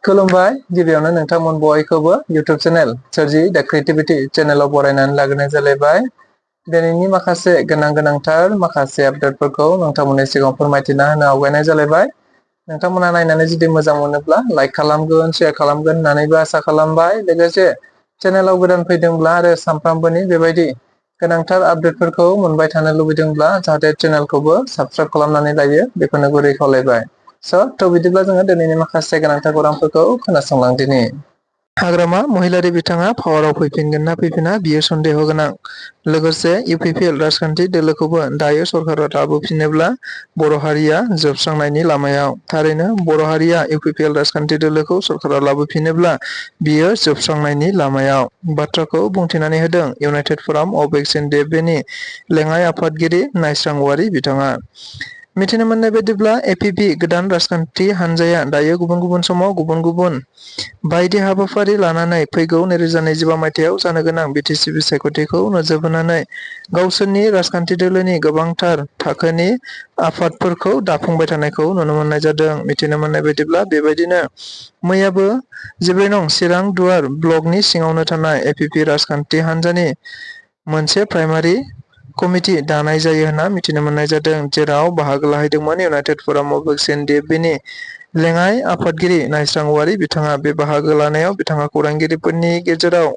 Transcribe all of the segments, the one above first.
खुलुमबाय गिबियावनो नोंथांमोन बयखौबो YouTube चेनेल सोरजि दा क्रिएटिविटी चेनेलाव बरायनानै लाग्रोनाय जालायबाय। दिनैनि माखासे गोनांथार माखासे आपडेटफोरखौ नोंथांमोननि सिगाङाव फोरमायथिना होनो आवगायनाय जालायबाय। नोंथांमोना नायनानै जुदि मोजां मोनोब्ला लाइक खालामगोन, शेयार खालामगोन होननानैबो आसा खालामबाय। लोगोसे चेनेलाव गोदान फैदोंब्ला आरो सानफ्रामबोनि बेबायदि गोनांथार आपडेटफोरखौ मोनबाय थानो लुबैदोंब्ला जाहाथे चेनेलखौबो साबस्क्राइब खालामनानै लायो बेखौनो गुरै खावलायबाय। थ' बिदिब्ला जोङो दिनैनि माखासे गोनांथार खौरांफोरखौ खोनासंलांदिनि। हाग्रामा महिलारि बिथाङा पावाराव फैफिनगोन ना फैफिना बियो सन्देह गोनां। लोगोसे इउपिपिएल राजखान्थि दोलोखौबो दायो सरकारा लाबोफिनोब्ला बर' हारिया जोबस्रांनायनि लामायाव। थारैनो बर' हारिया इउपिपिएल राजखान्थि दोलोखौ सरकाराव लाबोफिनोब्ला बियो जोबस्रांनायनि लामायाव। बाथ्राखौ बुंथिनानै होदों इउनाइटेड फराम अफ एक्सन डेभेनि लेङाइ आफादगिरि नायस्रां औवारि बिथाङा। मिथिनो मोननाय बायदिब्ला एपिपि गोदान राजखान्थि हान्जाया दायो गुबुन समाव गुबुन बायदि हाबाफारि लानानै फैगौ 2025 मायथाइयाव जानो गोनां बिटिसि बिसायख'थिखौ नोजोर होनानै गावसोरनि राजखान्थि दोलोनि गोबांथार थाखोनि आफादफोरखौ दाफुंबाय थानायखौ नुनो मोननाय जादों। मिथिनो मोननाय बायदिब्ला बेबायदिनो मैयाबो 14 नं चिरां दुवार ब्लकनि सिङावनो थानाय एपिपि राजखान्थि हान्जानि मोनसे प्राइमारि कमिटि दानाय जायो होनना मिथिनो मोननाय जादों, जेराव बाहागो लाहैदोंमोन इउनाइटेड फराम अफ एक्सन डेभेनि लेङाइ आफादगिरि नायस्रां औवारि बिथाङा। बे बाहागो लानायाव बिथाङा खौरांगिरिफोरनि गेजेराव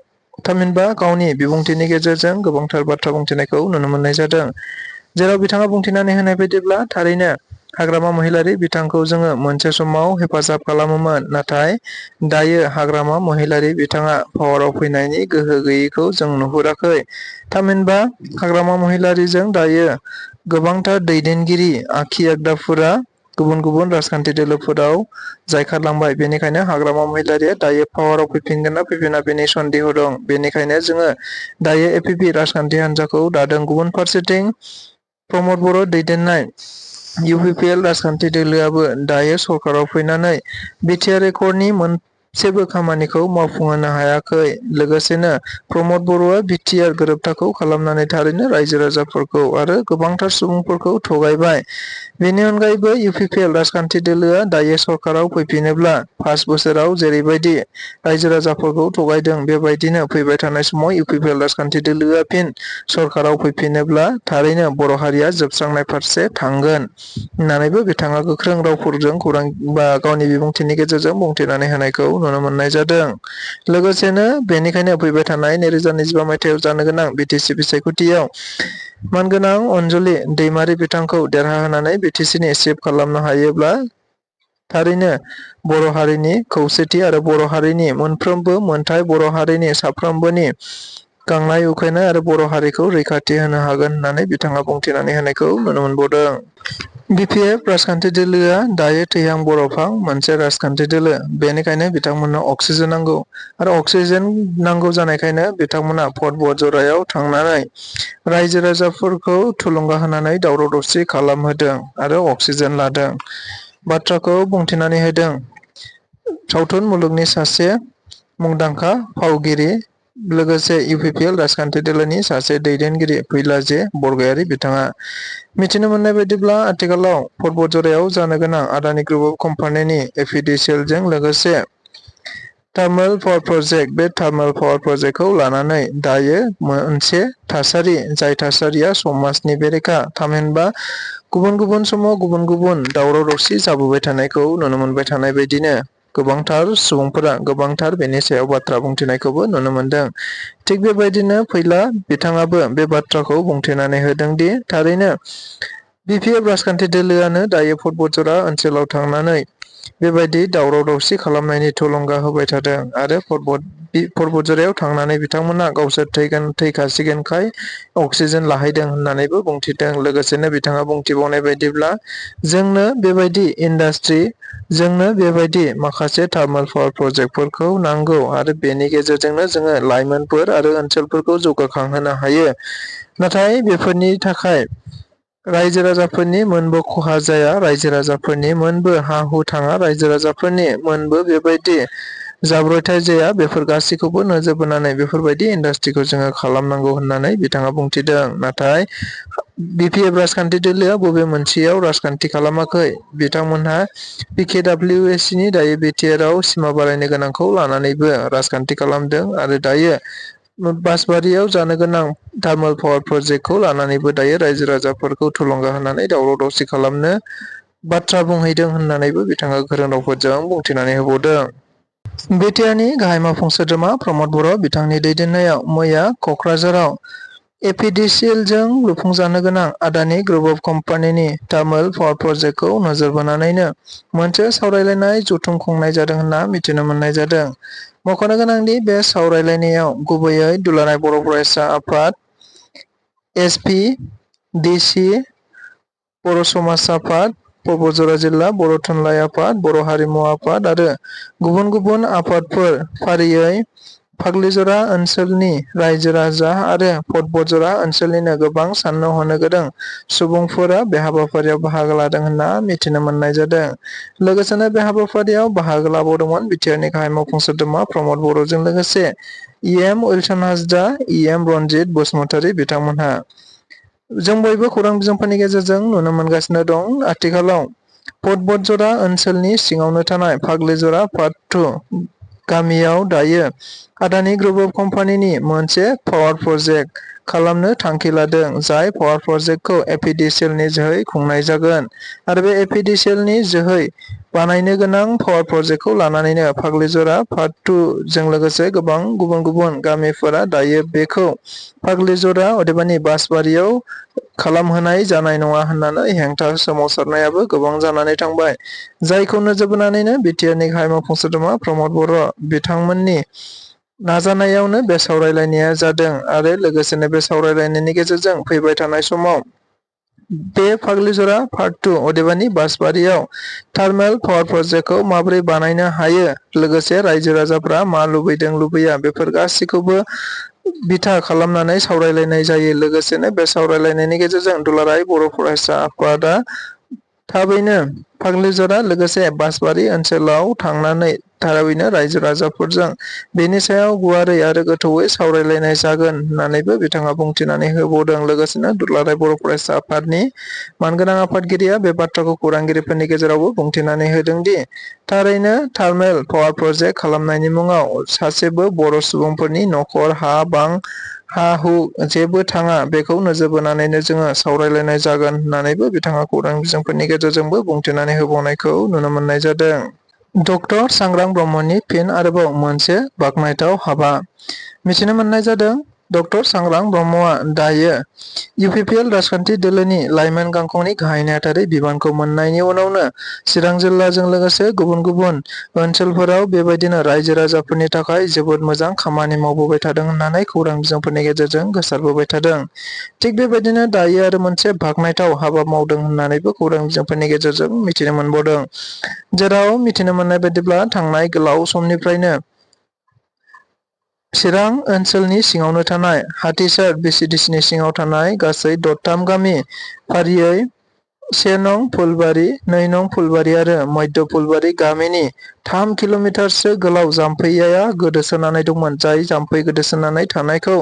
थामहिनबा गावनि बिबुंथिनि गेजेरजों गोबांथार बाथ्रा बुंथिनायखौ नुनो मोननाय जादों, जेराव बिथाङा बुंथिनानै होनाय बायदिब्ला थारैनो हाग्रामा महिलारि बिथांखौ जोङो मोनसे समाव हेफाजाब खालामोमोन, नाथाय दायो हाग्रामा महिलारि बिथाङा पावाराव फैनायनि गोहो गैयैखौ जों नुहुराखै। थामहिनबा हाग्रामा महिलारिजों दायो गोबांथार दैदेनगिरि आखि आगदाफोरा गुबुन राजखान्थि दोलोफोराव जायखारलांबाय। बेनिखायनो हाग्रामा महिलारिया दायो पावाराव फैफिनगोन ना फैफिना बेनि सन्देह दं। बेनिखायनो जोङो दायो एपिपि राजखान्थि हान्जाखौ दादों। गुबुन फारसेथिं प्रमद बर' दैदेननाय इउपिपिएल राजखान्थि दोलोआबो दायो सरकाराव फैनानै बिटिआर एकर्डनि मोनसेबो खामानिखौ मावफुंहोनो हायाखै। लोगोसेनो प्रमद बर'आ बिटिआर गोरोबथाखौ खालामनानै थारैनो रायजो राजाफोरखौ आरो गोबांथार सुबुंफोरखौ थगायबाय। बेनि अनगायैबो इउपिपिएल राजखान्थि दोलोआ दायो सरकाराव फैफिनोब्ला 5 बोसोराव जेरैबायदि रायजो राजाफोरखौ थगायदों, बेबायदिनो फैबाय थानाय समाव इउपिपिएल राजखान्थि दोलोआ फिन सरकाराव फैफिनोब्ला थारैनो बर' हारिया जोबस्रांनाय फारसे थांगोन होननानैबो बिथाङा गोख्रों रावफोरजों खौरां बा गावनि बिबुंथिनि गेजेरजों बुंथिनानै होनायखौ नुनो मोननाय जादों। लोगोसेनो बेनिखायनो फैबाय थानाय 2025 मायथाइयाव जानो गोनां बिटिसि बिसायख'थियाव मानगोनां अनजुलि दैमारि बिथांखौ देरहाहोनानै बिटिसिनि चिफ खालामनो हायोब्ला थारैनो बर' हारिनि खौसेथि आरो बर' हारिनि मोनफ्रोमबो मोनथाय, बर' हारिनि साफ्रोमबोनि गांनाय उखैनाय आरो बर' हारिखौ रैखाथि होनो हागोन होननानै बिथाङा बुंथिनानै होनायखौ नुनो मोनबावदों। बिपिएफ राजखान्थि दोलोआ दायो थैहां बरफहां मोनसे राजखान्थि दोलो। बेनिखायनो बिथांमोननो अक्सिजेन नांगौ आरो अक्सिजेन नांगौ जानायखायनो बिथांमोना भट बजरायाव थांनानै रायजो राजाफोरखौ थुलुंगा होनानै दावराव दावसि खालामहोदों आरो अक्सिजेन लादों। बाथ्राखौ बुंथिनानै होदों सावथुन मुलुगनि सासे मुंदांखा फावगिरि लोगोसे इउपिपिएल राजखान्थि दोलोनि सासे दैदेनगिरि फैलाजे बरगयारि बिथाङा। मिथिनो मोननाय बायदिब्ला आथिखालाव भट बजरायाव जानो गोनां आदानि ग्रुप अफ कम्पानिनि एफिडिसिएलजों लोगोसे थार्मेल पावार प्रजेक्ट, बे थार्मेल पावार प्रजेक्टखौ लानानै दायो मोनसे थासारि, जाय थासारिया समाजनि बेरेखा। थामहिनबा गुबुन समाव गुबुन दावराव दावसि जाबोबाय थानायखौ नुनो मोनबाय थानाय बायदिनो गोबांथार सुबुंफोरा गोबांथार बेनि सायाव बाथ्रा बुंथिनायखौबो नुनो मोनदों। थिग बेबायदिनो फैला बिथाङाबो बे बाथ्राखौ बुंथिनानै होदों दि थारैनो बिपिएफ राजखान्थि दोलोआनो दायो भट बजरा ओनसोलाव थांनानै बेबायदि दावराव दावसि खालामनायनि थुलुंगा होबाय थादों आरो भट बजरायाव थांनानै बिथांमोना गावसोर थैखासिगोनखाय अक्सिजेन लाहैदों होननानैबो बुंथिदों। लोगोसेनो बिथाङा बुंथिबावनाय बायदिब्ला जोंनो बेबायदि इन्डास्ट्रि, जोंनो बेबायदि माखासे थार्मेल पावार प्रजेक्टफोरखौ नांगौ आरो बेनि गेजेरजोंनो जोङो लाइमोनफोर आरो ओनसोलफोरखौ जौगाखांहोनो हायो। नाथाय बेफोरनि थाखाय रायजो राजाफोरनि मोनबो खहा जाया, रायजो राजाफोरनि मोनबो हा हु थाङा, रायजो राजाफोरनि मोनबो बेबायदि जाब्रबथाय जाया। बेफोर गासैखौबो नोजोर बोनानै बेफोरबायदि इन्डास्ट्रिखौ जोङो खालामनांगौ होननानै बिथाङा बुंथिदों। नाथाय बिपिएफ राजखान्थि दोलोआ बबे मोनसेयाव राजखान्थि खालामाखै? बिथांमोनहा पिकेडब्लिउएसनि दायो बिटिआरआव सिमा बारायनो गोनांखौ लानानैबो राजखान्थि खालामदों आरो दायो बासबारियाव जानो गोनां थार्मेल पावार प्रजेक्टखौ लानानैबो दायो रायजो राजाफोरखौ थुलुंगा होनानै दावराव दावसि खालामनो बाथ्रा बुंहैदों होननानैबो बिथाङा गोरों रावफोरजों बुंथिनानै होबावदों। बिटिआरनि गाहाय मावफुं सोद्रोमा प्रमद बर' बिथांनि दैदेननायाव मैया क'क्राझाराव एपिडिसिएलजों लुफुंजानो गोनां आदानि ग्रुप अफ कम्पानिनि थार्मेल पावार प्रजेक्टखौ नोजोर बोनानैनो मोनसे सावरायलायनाय जथुम खुंनाय जादों होनना मिथिनो मोननाय जादों। मख'नो गोनांदि बे सावरायलायनायाव गुबैयै दुलाराय बर' फरायसा आफाद, एसपि, डिसि, बर' समाज आफाद, बरजरा जिल्ला बर' थुनलाइ आफाद, बर' हारिमु आफाद आरो गुबुन गुबुन आफादफोर फारियै फाग्लिजरा ओनसोलनि रायजो राजा आरो पदबजरा ओनसोलनिनो गोबां साननो हनो गोरों सुबुंफोरा बे हाबाफारियाव बाहागो लादों होनना मिथिनो मोननाय जादों। लोगोसेनो बे हाबाफारियाव बाहागो लाबावदोंमोन बिटिआरनि गाहाय मावफुं सोद्रोमा प्रमद बर'जों लोगोसे EM Wilson Hansda, EM Ranjit Basumatary बिथांमोनहा। जों बयबो खौरां बिजोंफोरनि गेजेरजों नुनो मोनगासिनो दं। आथिखालाव पदबजरा ओनसोलनि सिङावनो थानाय फाग्लिजरा पार्ट 2 गामियाव दायो आदानि ग्रुप अफ कम्पानिनि मोनसे पावार प्रजेक्ट खालामनो थांखि लादों। जाय पावार प्रजेक्टखौ एपिडिसिएलनि जोहै खुंनाय जागोन आरो बे एपिडिसिएलनि जोहै बानायनो गोनां पावार प्रजेक्टखौ लानानैनो फाग्लिजरा पार्ट 2 जों लोगोसे गोबां गुबुन गुबुन गामिफोरा दायो बेखौ फाग्लिजरा अदेबानि बासबारियाव खालामहोनाय जानाय नङा होननानै हेंथा सोमावसारनायाबो गोबां जानानै थांबाय। जायखौ नोजोर बोनानैनो बिटिआरनि गाहाय मावफुं सोद्रोमा प्रमद बर' बिथांमोननि नाजानायावनो बे सावरायलायनाया जादों आरो लोगोसेनो बे सावरायलायनायनि गेजेरजों फैबाय थानाय समाव बे फाग्लिजरा पार्ट 2 अदेबानि बासबारियाव थार्मेल पावार प्रजेक्टखौ माबोरै बानायनो हायो, लोगोसे रायजो राजाफ्रा मा लुबैदों लुबैया बेफोर गासैखौबो बिथा खालामनानै सावरायलायनाय जायो। लोगोसेनो बे सावरायलायनायनि गेजेरजों दुलाराय बर' फरायसा आफादा थाबैनो फाग्लिजरा लोगोसे बासबारि ओनसोलाव थांनानै थाबैनो रायजो राजाफोरजों बेनि सायाव गुवारै आरो गोथौयै सावरायलायनाय जागोन होननानैबो बिथाङा बुंथिनानै होबावदों। लोगोसेनो दुलाराय बर' फरायसा आफादनि मानगोनां आफादगिरिया बे बाथ्राखौ खौरांगिरिफोरनि गेजेरावबो बुंथिनानै होदों दि थारैनो थार्मेल पावार प्रजेक्ट खालामनायनि मुङाव सासेबो बर' सुबुंफोरनि नखर, हा-बां, हा-हु जेबो थाङा बेखौ नोजोर बोनानैनो जोङो सावरायलायनाय जागोन होननानैबो बिथाङा खौरां बिजोंफोरनि गेजेरजोंबो बुंथिनानै होबावनायखौ नुनो मोननाय जादों। डक्टर सांग्रां ब्रह्मनि फिन आरोबाव मोनसे बाखनायथाव हाबा। मिथिनो मोननाय जादों डक्टर सांग्रां ब्रह्मआ दायो इउपिपिएल राजखान्थि दोलोनि लाइमोन गांखंनि गाहाय नेहाथारि बिबानखौ मोननायनि उनावनो चिरां जिल्लाजों लोगोसे गुबुन गुबुन ओनसोलफोराव बेबायदिनो रायजो राजाफोरनि थाखाय जोबोद मोजां खामानि मावबोबाय थादों होननानै खौरां बिजोंफोरनि गेजेरजों गोसारबोबाय थादों। थिग बेबायदिनो दायो आरो मोनसे बाखनायथाव हाबा मावदों होननानैबो खौरां बिजोंफोरनि गेजेरजों मिथिनो मोनबावदों। जेराव मिथिनो मोननाय बायदिब्ला थांनाय गोलाव समनिफ्रायनो चिरां ओनसोलनि सिङावनो थानाय हाथिसार बिसिडिसिनि सिङाव थानाय गासै दरथाम गामि फारियै 1 नं फुलबारि, 2 नं फुलबारि आरो मध्य फुलबारि गामिनि 3 किल'मिटारसो गोलाव जाम्फैया गोदोसोनानै दंमोन। जाय जाम्फै गोदोसोनानै थानायखौ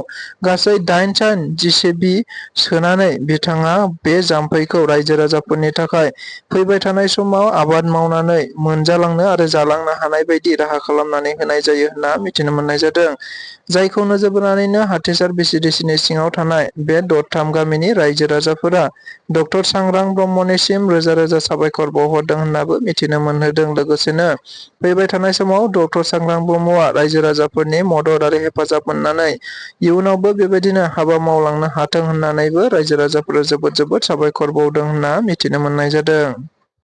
गासै 8 सान जिसिबि सोनानै बिथाङा बे जाम्फैखौ रायजो राजाफोरनि थाखाय फैबाय थानाय समाव आबाद मावनानै मोनजालांनो आरो जालांनो हानाय बायदि राहा खालामनानै होनाय जायो होनना मिथिनो मोननाय जादों। जायखौ नोजोर बोनानैनो हाथिसार बिसिडिसिनि सिङाव थानाय बे दरथाम गामिनि रायजो राजाफोरा डक्टर सांग्रां ब्रह्मनिसिम रोजा रोजा साबायखर बावहरदों होननाबो मिथिनो मोनहोदों। लोगोसेनो फैबाय थानाय समाव डक्टर सांग्रां ब्रह्मआ रायजो राजाफोरनि मदद आरो हेफाजाब मोननानै इयुनावबो बेबायदिनो हाबा मावलांनो हाथों होननानैबो रायजो राजाफोरा जोबोद जोबोद साबायखर बावदों होनना मिथिनो मोननाय जादों।